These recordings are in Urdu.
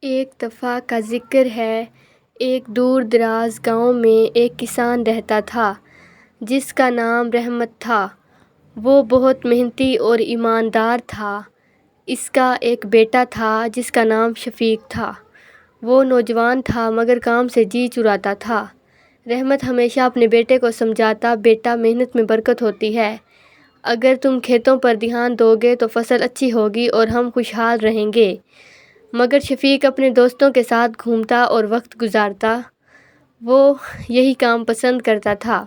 ایک دفعہ کا ذکر ہے، ایک دور دراز گاؤں میں ایک کسان رہتا تھا جس کا نام رحمت تھا۔ وہ بہت محنتی اور ایماندار تھا۔ اس کا ایک بیٹا تھا جس کا نام شفیق تھا۔ وہ نوجوان تھا مگر کام سے جی چراتا تھا۔ رحمت ہمیشہ اپنے بیٹے کو سمجھاتا، بیٹا محنت میں برکت ہوتی ہے، اگر تم کھیتوں پر دھیان دو گے تو فصل اچھی ہوگی اور ہم خوشحال رہیں گے۔ مگر شفیق اپنے دوستوں کے ساتھ گھومتا اور وقت گزارتا، وہ یہی کام پسند کرتا تھا۔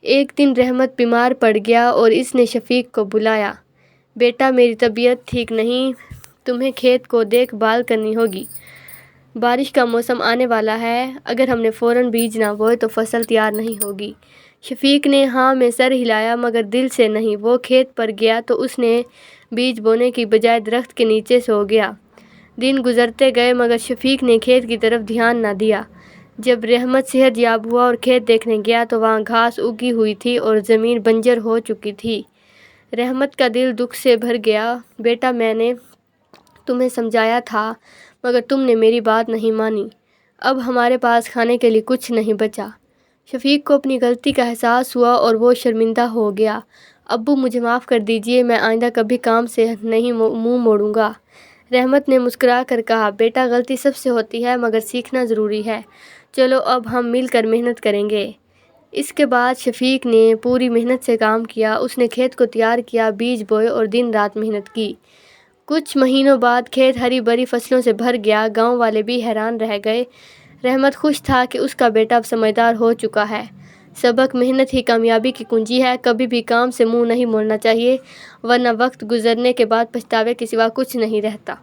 ایک دن رحمت بیمار پڑ گیا اور اس نے شفیق کو بلایا۔ بیٹا، میری طبیعت ٹھیک نہیں، تمہیں کھیت کو دیکھ بھال کرنی ہوگی۔ بارش کا موسم آنے والا ہے، اگر ہم نے فوراً بیج نہ بوئے تو فصل تیار نہیں ہوگی۔ شفیق نے ہاں میں سر ہلایا مگر دل سے نہیں۔ وہ کھیت پر گیا تو اس نے بیج بونے کی بجائے درخت کے نیچے سو گیا۔ دن گزرتے گئے مگر شفیق نے کھیت کی طرف دھیان نہ دیا۔ جب رحمت صحت یاب ہوا اور کھیت دیکھنے گیا تو وہاں گھاس اگی ہوئی تھی اور زمین بنجر ہو چکی تھی۔ رحمت کا دل دکھ سے بھر گیا۔ بیٹا، میں نے تمہیں سمجھایا تھا مگر تم نے میری بات نہیں مانی۔ اب ہمارے پاس کھانے کے لیے کچھ نہیں بچا۔ شفیق کو اپنی غلطی کا احساس ہوا اور وہ شرمندہ ہو گیا۔ ابو، مجھے معاف کر دیجیے، میں آئندہ کبھی کام سے نہیں منہ موڑوں گا۔ رحمت نے مسکرا کر کہا، بیٹا، غلطی سب سے ہوتی ہے مگر سیکھنا ضروری ہے۔ چلو اب ہم مل کر محنت کریں گے۔ اس کے بعد شفیق نے پوری محنت سے کام کیا۔ اس نے کھیت کو تیار کیا، بیج بوئے اور دن رات محنت کی۔ کچھ مہینوں بعد کھیت ہری بھری فصلوں سے بھر گیا۔ گاؤں والے بھی حیران رہ گئے۔ رحمت خوش تھا کہ اس کا بیٹا اب سمجھدار ہو چکا ہے۔ سبق: محنت ہی کامیابی کی کنجی ہے۔ کبھی بھی کام سے منہ نہیں موڑنا چاہیے ورنہ وقت گزرنے کے بعد پچھتاوے کے سوا کچھ نہیں رہتا۔